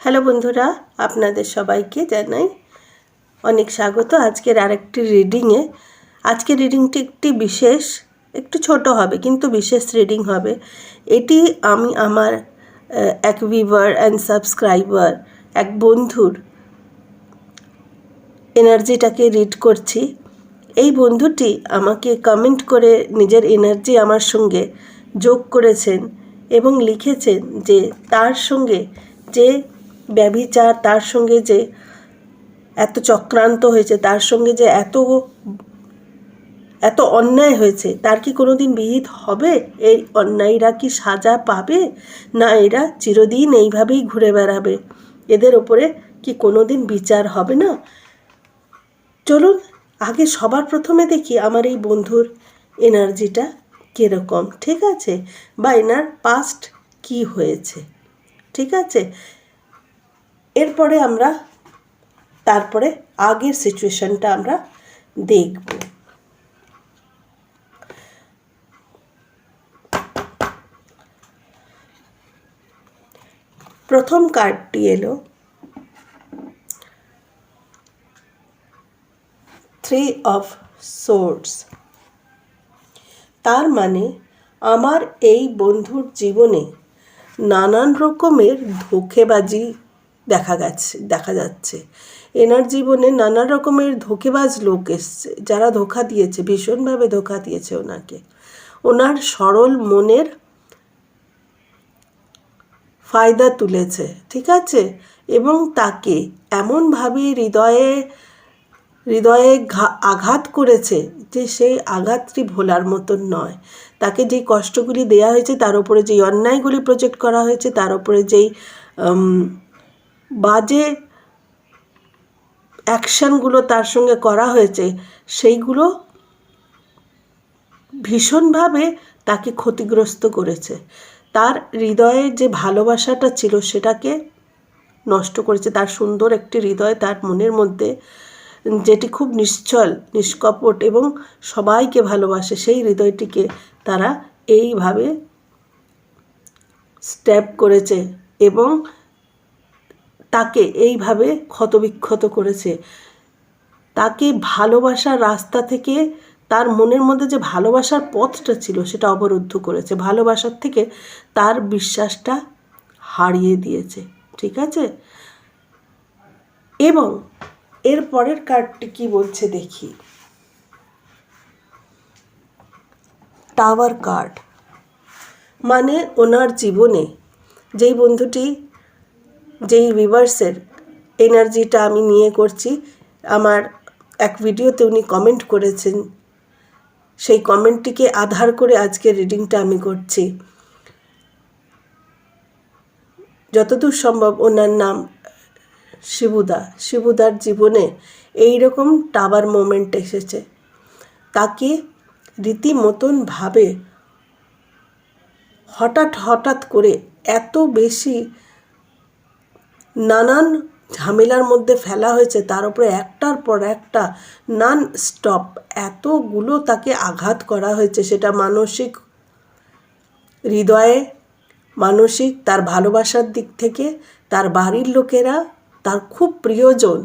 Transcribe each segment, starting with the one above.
Hello বন্ধুরা, আপনাদের সবাইকে জানাই অনেক স্বাগত আজকের আরেকটি রিডিংয়ে। আজকের রিডিংটি একটি বিশেষ, একটু ছোট হবে কিন্তু বিশেষ রিডিং হবে। এটি আমি আমার এক ভিউয়ার অ্যান্ড সাবস্ক্রাইবার, এক বন্ধুর এনার্জিটাকে রিড করছি। এই বন্ধুটি আমাকে কমেন্ট করে নিজের এনার্জি আমার সঙ্গে যোগ করেছেন এবং লিখেছেন যে তার সঙ্গে যে ব্যভিচার, তার সঙ্গে যে এত চক্রান্ত হয়েছে, তার সঙ্গে যে এত অন্যায় হয়েছে, তার কি কোনো দিন বিহিত হবে? এই অন্যায়রা কি সাজা পাবে, না এরা চিরদিন এইভাবেই ঘুরে বেড়াবে? এদের ওপরে কি কোনো দিন বিচার হবে না? চলুন আগে সবার প্রথমে দেখি আমার এই বন্ধুর এনার্জিটা কীরকম, ঠিক আছে? বা এনার পাস্ট কি হয়েছে, ঠিক আছে? এরপরে আমরা তারপরে আগের সিচুয়েশনটা আমরা দেখব। প্রথম কার্ডটি এলো 3 অফ সোর্ডস। তার মানে আমার এই বন্ধুর জীবনে নানান রকমের ধোঁকেবাজি দেখা যাচ্ছে। এনার জীবনে নানা রকমের ধোঁকেবাজ লোক এসছে, যারা ধোঁকা দিয়েছে, ভীষণভাবে ধোঁকা দিয়েছে ওনাকে। ওনার সরল মনের ফায়দা তুলেছে, ঠিক আছে? এবং তাকে এমনভাবে হৃদয়ে আঘাত করেছে যে সেই আঘাতটি ভোলার মতন নয়। তাকে যেই কষ্টগুলি দেয়া হয়েছে, তার উপরে যেই অন্যায়গুলি প্রজেক্ট করা হয়েছে, তার উপরে যেই বাজে অ্যাকশানগুলো তার সঙ্গে করা হয়েছে, সেইগুলো ভীষণভাবে তাকে ক্ষতিগ্রস্ত করেছে। তার হৃদয়ে যে ভালোবাসাটা ছিল সেটাকে নষ্ট করেছে। তার সুন্দর একটি হৃদয় তার মনের মধ্যে, যেটি খুব নিশ্চল, নিষ্কপট এবং সবাইকে ভালোবাসে, সেই হৃদয়টিকে তারা এইভাবে স্ট্যাব করেছে এবং তাকে এইভাবে ক্ষতবিক্ষত করেছে। তাকে ভালোবাসার রাস্তা থেকে, তার মনের মধ্যে যে ভালোবাসার পথটা ছিল সেটা অবরুদ্ধ করেছে। ভালোবাসার থেকে তার বিশ্বাসটা হারিয়ে দিয়েছে, ঠিক আছে? এবং এর পরের কার্ডটি কি বলছে দেখি। টাওয়ার কার্ড মানে ওনার জীবনে যেই বন্ধুটি, যেই ভিউয়ার্সের এনার্জিটা আমি নিয়ে করছি, আমার এক ভিডিওতে উনি কমেন্ট করেছেন, সেই কমেন্টটিকে আধার করে আজকে রিডিংটা আমি করছি। যতদূর সম্ভব ওনার নাম শিবুদার জীবনে এইরকম টাওয়ার মোমেন্ট এসেছে। তাকে রীতিমতনভাবে হঠাৎ করে এত বেশি নানান ঝামেলার মধ্যে ফেলা হয়েছে, তার উপরে একটার পর একটা নন স্টপ এতগুলো তাকে আঘাত করা হয়েছে, সেটা মানসিক, হৃদয়ে, মানসিক, তার ভালোবাসার দিক থেকে, তার বাড়ির লোকেরা, তার খুব প্রিয়জন,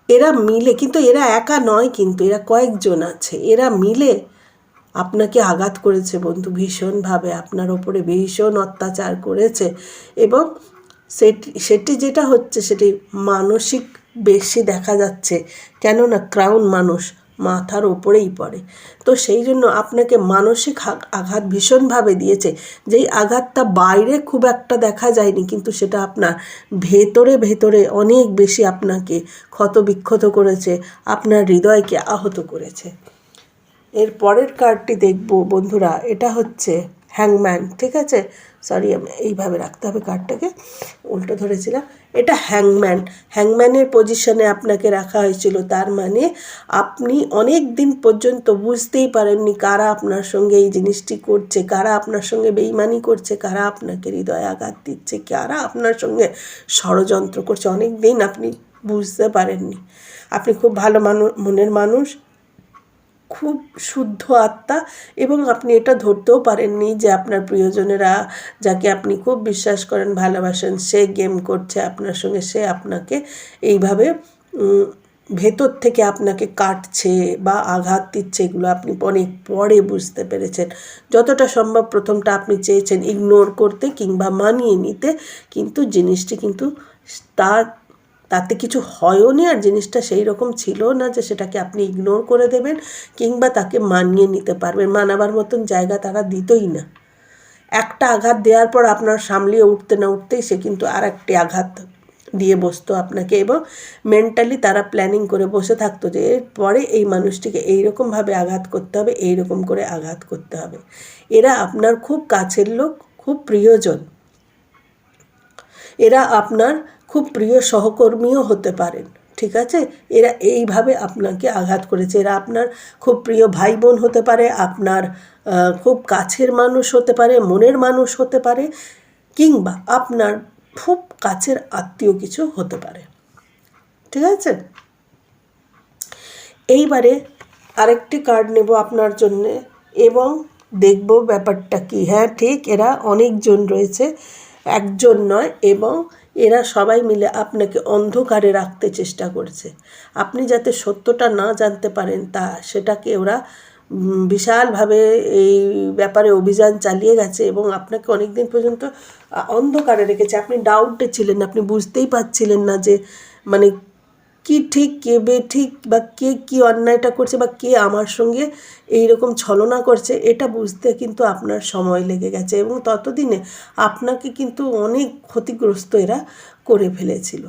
এরা মিলে, কিন্তু এরা একা নয়, কিন্তু এরা কয়েকজন আছে, এরা মিলে আপনাকে আঘাত করেছে বন্ধু, ভীষণভাবে আপনার ওপরে ভীষণ অত্যাচার করেছে। এবং সেটি যেটা হচ্ছে সেটি মানসিক বেশি দেখা যাচ্ছে, কেননা ক্রাউন মানুষ মাথার ওপরেই পড়ে। তো সেই জন্য আপনাকে মানসিক আঘাত ভীষণভাবে দিয়েছে। যেই আঘাতটা বাইরে খুব একটা দেখা যায়নি, কিন্তু সেটা আপনার ভেতরে অনেক বেশি আপনাকে ক্ষতবিক্ষত করেছে, আপনার হৃদয়কে আহত করেছে। এর পরের কার্ডটি দেখব বন্ধুরা, এটা হচ্ছে হ্যাংম্যান, ঠিক আছে? সরি, আমি এইভাবে রাখতে হবে, কার্ডটাকে উল্টো ধরেছিলাম। এটা হ্যাংম্যানের পজিশনে আপনাকে রাখা হয়েছিল। তার মানে আপনি অনেক দিন পর্যন্ত বুঝতেই পারেননি কারা আপনার সঙ্গে এই জিনিসটি করছে, কারা আপনার সঙ্গে বেইমানি করছে, কারা আপনাকে হৃদয়ে আঘাত দিচ্ছে, কারা আপনার সঙ্গে ষড়যন্ত্র করছে। অনেক দিন আপনি বুঝতে পারেননি। আপনি খুব ভালো মনের মানুষ, খুব শুদ্ধ আত্মা, এবং আপনি এটা ধরতেও পারেননি যে আপনার প্রিয়জনেরা, যাকে আপনি খুব বিশ্বাস করেন, ভালোবাসেন, সে গেম করছে আপনার সঙ্গে, সে আপনাকে এইভাবে ভেতর থেকে আপনাকে কাটছে বা আঘাত দিচ্ছে। এগুলো আপনি অনেক পরে বুঝতে পেরেছেন। যতটা সম্ভব প্রথমটা আপনি চেয়েছেন ইগনোর করতে কিংবা মানিয়ে নিতে, কিন্তু জিনিসটি কিন্তু তাতে কিছু হয়ও নি, আর জিনিসটা সেই রকম ছিল না যে সেটাকে আপনি ইগনোর করে দেবেন কিংবা তাকে মানিয়ে নিতে পারবেন। মানাবার মতন জায়গা তারা দিতই না। একটা আঘাত দেওয়ার পর আপনার সামলিয়ে উঠতে না উঠতেই সে কিন্তু আর একটি আঘাত দিয়ে বসতো আপনাকে, এবং মেন্টালি তারা প্ল্যানিং করে বসে থাকতো যে এরপরে এই মানুষটিকে এইরকমভাবে আঘাত করতে হবে, এইরকম করে আঘাত করতে হবে। এরা আপনার খুব কাছের লোক, খুব প্রিয়জন, এরা আপনার খুব প্রিয় সহকর্মীও হতে পারেন, ঠিক আছে? এরা এইভাবে আপনাকে আঘাত করেছে। এরা আপনার খুব প্রিয় ভাই বোন হতে পারে, আপনার খুব কাছের মানুষ হতে পারে, মনের মানুষ হতে পারে, কিংবা আপনার খুব কাছের আত্মীয় কিছু হতে পারে, ঠিক আছে? এইবারে আরেকটি কার্ড নেব আপনার জন্যে এবং দেখব ব্যাপারটা কি। হ্যাঁ ঠিক, এরা অনেকজন রয়েছে, একজন নয়, এবং এরা সবাই মিলে আপনাকে অন্ধকারে রাখতে চেষ্টা করছে। আপনি যাতে সত্যটা না জানতে পারেন সেটাকে ওরা বিশালভাবে এই ব্যাপারে অভিযান চালিয়ে গেছে এবং আপনাকে অনেক দিন পর্যন্ত অন্ধকারে রেখেছে। আপনি ডাউটে ছিলেন, আপনি বুঝতেই পারছিলেন না যে মানে কি ঠিক কে বেঠিক, বা কে কী অন্যায়টা করছে, বা কে আমার সঙ্গে এই রকম ছলনা করছে, এটা বুঝতে কিন্তু আপনার সময় লেগে গেছে, এবং ততদিনে আপনাকে কিন্তু অনেক ক্ষতিগ্রস্ত এরা করে ফেলেছিল,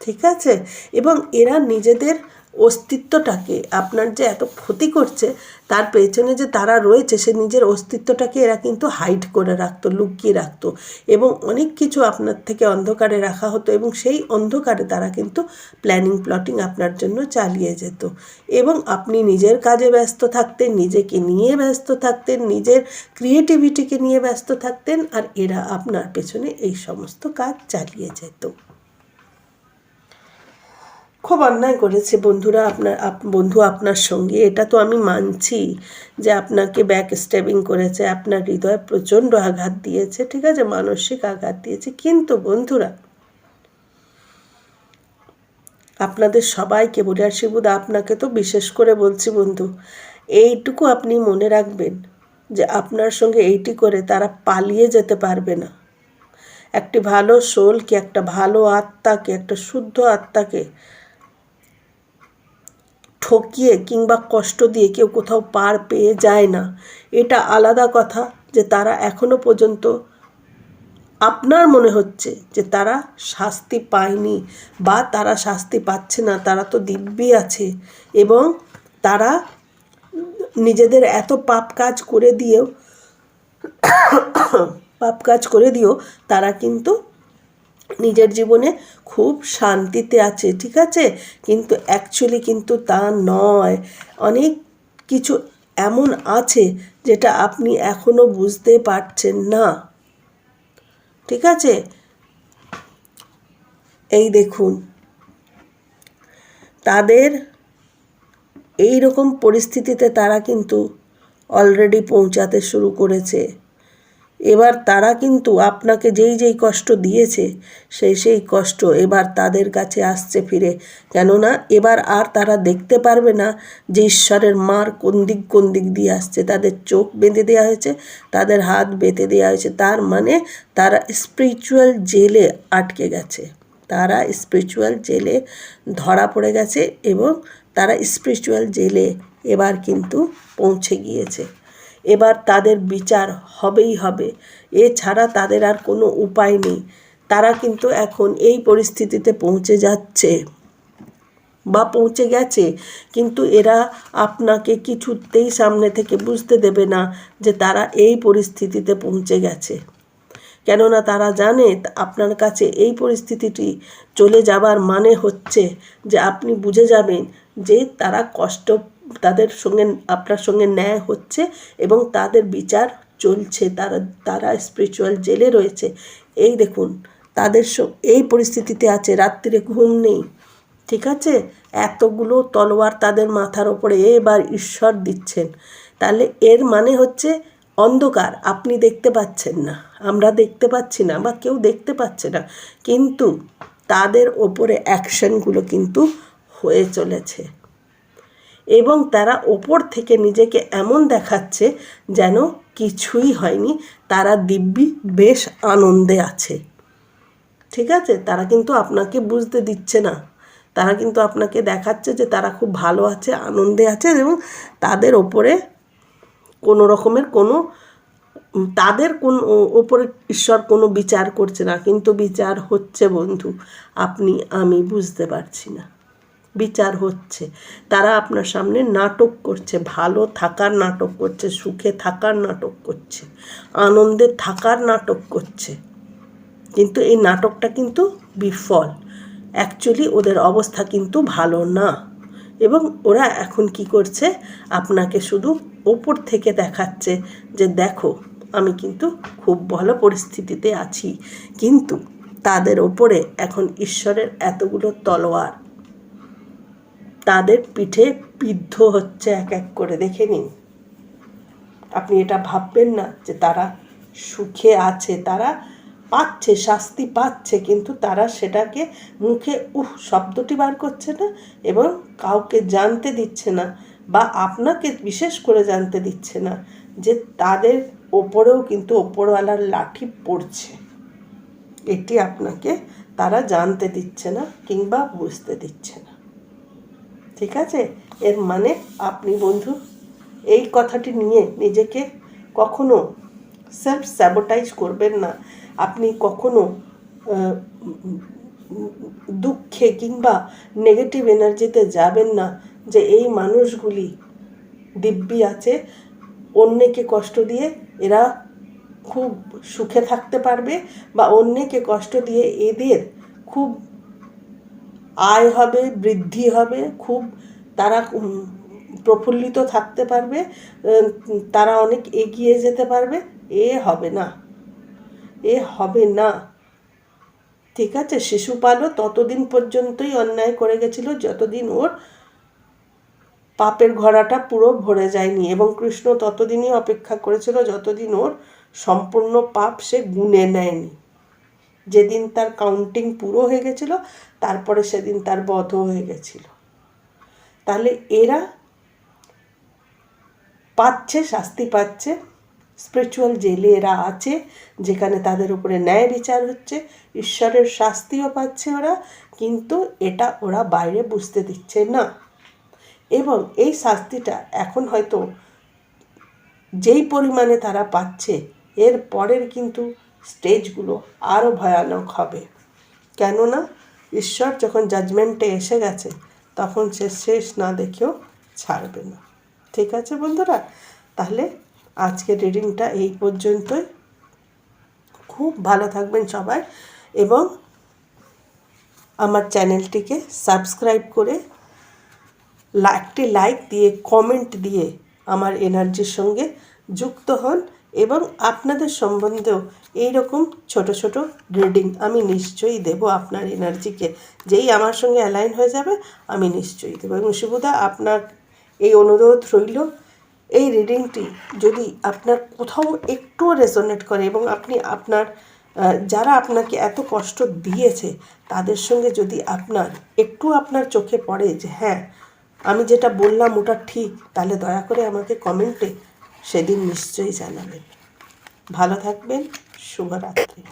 ঠিক আছে? এবং এরা নিজেদের অস্তিত্বটাকে, আপনার যে এত ক্ষতি করছে তার পেছনে যে তারা রয়েছে, সে নিজের অস্তিত্বটাকে এরা কিন্তু হাইড করে রাখতো, লুকিয়ে রাখতো, এবং অনেক কিছু আপনার থেকে অন্ধকারে রাখা হতো, এবং সেই অন্ধকারে তারা কিন্তু প্ল্যানিং প্লটিং আপনার জন্য চালিয়ে যেত, এবং আপনি নিজের কাজে ব্যস্ত থাকতেন, নিজেকে নিয়ে ব্যস্ত থাকতেন, নিজের ক্রিয়েটিভিটিকে নিয়ে ব্যস্ত থাকতেন, আর এরা আপনার পেছনে এই সমস্ত কাজ চালিয়ে যেত। খুব অন্যায় করেছে বন্ধুরা বন্ধু আপনার সঙ্গে, এটা তো আমি মানছি যে আপনাকে ব্যাক স্ট্যাবিং করেছে, আপনার হৃদয়ে প্রচণ্ড আঘাত দিয়েছে, ঠিক আছে, মানসিক আঘাত দিয়েছে। কিন্তু বন্ধুরা, আপনাদের সবাইকে বলি, আর শিবুদা আপনাকে তো বিশেষ করে বলছি বন্ধু, এইটুকু আপনি মনে রাখবেন যে আপনার সঙ্গে এইটি করে তারা পালিয়ে যেতে পারবে না। একটি ভালো সোলকে, একটা ভালো আত্মাকে, একটা শুদ্ধ আত্মাকে ঠকিয়ে কিংবা কষ্ট দিয়ে কেউ কোথাও পার পেয়ে যায় না। এটা আলাদা কথা যে তারা এখনো পর্যন্ত, আপনার মনে হচ্ছে যে তারা শাস্তি পায়নি বা তারা শাস্তি পাচ্ছে না, তারা তো দিব্যি আছে, এবং তারা নিজেদের এত পাপ কাজ করে দিয়েও তারা কিন্তু নিজের জীবনে খুব শান্তিতে আছে, ঠিক আছে? কিন্তু অ্যাকচুয়ালি কিন্তু তা নয়। অনেক কিছু এমন আছে যেটা আপনি এখনো বুঝতে পারছেন না, ঠিক আছে? এই দেখুন, তাদের এই রকম পরিস্থিতিতে তারা কিন্তু অলরেডি পৌঁছাতে শুরু করেছে। এবার তারা কিন্তু আপনাকে যেই কষ্ট দিয়েছে সেই কষ্ট এবার তাদের কাছে আসছে ফিরে, কেননা এবার আর তারা দেখতে পারবে না যে ঈশ্বরের মার কোন দিক দিয়ে আসছে। তাদের চোখ বেঁধে দেওয়া হয়েছে, তাদের হাত বেঁধে দেওয়া হয়েছে, তার মানে তারা স্পিরিচুয়াল জেলে আটকে গেছে, তারা স্পিরিচুয়াল জেলে ধরা পড়ে গেছে, এবং তারা স্পিরিচুয়াল জেলে এবার কিন্তু পৌঁছে গিয়েছে। এবার তাদের বিচার হবেই হবে, এছাড়া তাদের আর কোনো উপায় নেই। তারা কিন্তু এখন এই পরিস্থিতিতে পৌঁছে যাচ্ছে বা পৌঁছে গেছে, কিন্তু এরা আপনাকে কিছুতেই সামনে থেকে বুঝতে দেবে না যে তারা এই পরিস্থিতিতে পৌঁছে গেছে, কেননা তারা জানে আপনার কাছে এই পরিস্থিতিটি চলে যাবার মানে হচ্ছে যে আপনি বুঝে যাবেন যে তারা তাদের সঙ্গে, আপনার সঙ্গে ন্যায় হচ্ছে এবং তাদের বিচার চলছে, তারা স্পিরিচুয়াল জেলে রয়েছে। এই দেখুন, তাদের এই পরিস্থিতিতে আছে, রাত্রিরে ঘুম নেই, ঠিক আছে? এতগুলো তলোয়ার তাদের মাথার ওপরে এবার ঈশ্বর দিচ্ছেন, তাহলে এর মানে হচ্ছে অন্ধকার, আপনি দেখতে পাচ্ছেন না, আমরা দেখতে পাচ্ছি না, বা কেউ দেখতে পাচ্ছে না, কিন্তু তাদের ওপরে অ্যাকশনগুলো কিন্তু হয়ে চলেছে। এবং তারা ওপর থেকে নিজেকে এমন দেখাচ্ছে যেন কিছুই হয়নি, তারা দিব্যি বেশ আনন্দে আছে। ঠিক আছে? তারা কিন্তু আপনাকে বুঝতে দিচ্ছে না, তারা কিন্তু আপনাকে দেখাচ্ছে যে তারা খুব ভালো আছে, আনন্দে আছে, এবং তাদের ওপরে কোনো রকমের তাদের ওপরে ঈশ্বর কোনো বিচার করছে না, কিন্তু বিচার হচ্ছে বন্ধু, আপনি আমি বুঝতে পারছি না, বিচার হচ্ছে। তারা আপনার সামনে নাটক করছে, ভালো থাকার নাটক করছে, সুখে থাকার নাটক করছে, আনন্দে থাকার নাটক করছে, কিন্তু এই নাটকটা কিন্তু বিফল। অ্যাকচুয়ালি ওদের অবস্থা কিন্তু ভালো না, এবং ওরা এখন কি করছে, আপনাকে শুধু ওপর থেকে দেখাচ্ছে যে দেখো আমি কিন্তু খুব ভালো পরিস্থিতিতে আছি, কিন্তু তাদের ওপরে এখন ঈশ্বরের এতগুলো তলোয়ার তাদের পিঠে বিদ্ধ হচ্ছে এক এক করে। দেখে নিন, আপনি এটা ভাববেন না যে তারা সুখে আছে, তারা পাচ্ছে, শাস্তি পাচ্ছে, কিন্তু তারা সেটাকে মুখে শব্দটি বার করছে না, এবং কাউকে জানতে দিচ্ছে না, বা আপনাকে বিশেষ করে জানতে দিচ্ছে না যে তাদের ওপরেও কিন্তু ওপরওয়ালার লাঠি পড়ছে। এটি আপনাকে তারা জানতে দিচ্ছে না কিংবা বুঝতে দিচ্ছে না। ঠিক আছে? এর মানে আপনি বন্ধু এই কথাটি নিয়ে নিজেকে কখনো সেলফ স্যাবোটাইজ করবেন না। আপনি কখনো দুঃখে কিংবা নেগেটিভ এনার্জিতে যাবেন না যে এই মানুষগুলি দিব্যি আছে, অন্যকে কষ্ট দিয়ে এরা খুব সুখে থাকতে পারবে, বা অন্যকে কষ্ট দিয়ে এদের খুব আয় হবে, বৃদ্ধি হবে, খুব তারা প্রফুল্লিত থাকতে পারবে, তারা অনেক এগিয়ে যেতে পারবে। এ হবে না, এ হবে না। ঠিক আছে? শিশুপালও ততদিন পর্যন্তই অন্যায় করে গেছিল যতদিন ওর পাপের ঘড়াটা পুরো ভরে যায়নি, এবং কৃষ্ণ ততদিনই অপেক্ষা করেছিল যতদিন ওর সম্পূর্ণ পাপ সে গুণে নেয়নি। যেদিন তার কাউন্টিং পুরো হয়ে গেছিল, তারপরে সেদিন তার বধ হয়ে গেছিল। তাহলে এরা পাচ্ছে, শাস্তি পাচ্ছে, স্পিরিচুয়াল জেলে এরা আছে, যেখানে তাদের উপরে ন্যায় বিচার হচ্ছে, ঈশ্বরের শাস্তিও পাচ্ছে ওরা, কিন্তু এটা ওরা বাইরে বুঝতে দিচ্ছে না। এবং এই শাস্তিটা এখন হয়তো যেই পরিমাণে তারা পাচ্ছে, এর পরের কিন্তু স্টেজগুলো আরও ভয়ানক হবে। কেননা ঈশ্বর যখন জাজমেন্টে এসে গেছে, তখন সে শেষ না দেখেও ছাড়বে না। ঠিক আছে বন্ধুরা? তাহলে আজকের রিডিংটা এই পর্যন্তই। খুব ভালো থাকবেন সবাই, এবং আমার চ্যানেলটিকে সাবস্ক্রাইব করে একটি লাইক দিয়ে, কমেন্ট দিয়ে আমার এনার্জির সঙ্গে যুক্ত হন, এবং আপনাদের সম্বন্ধেও এইরকম ছোট ছোট রিডিং আমি নিশ্চয়ই দেব আপনার এনার্জিকে। যেই আমার সঙ্গে অ্যালাইন হয়ে যাবে আমি নিশ্চয়ই দেবো। এবং শিবুদা, আপনার এই অনুরোধ রইল, এই রিডিংটি যদি আপনার কোথাও একটুও রেজোনেট করে, এবং আপনি আপনার যারা আপনাকে এত কষ্ট দিয়েছে তাদের সঙ্গে যদি আপনার চোখে পড়ে যে হ্যাঁ আমি যেটা বললাম ওটা ঠিক, তাহলে দয়া করে আমাকে কমেন্টে সেদিন নিশ্চয়ই জানাবেন। ভালো থাকবেন। শুভরাত্রি।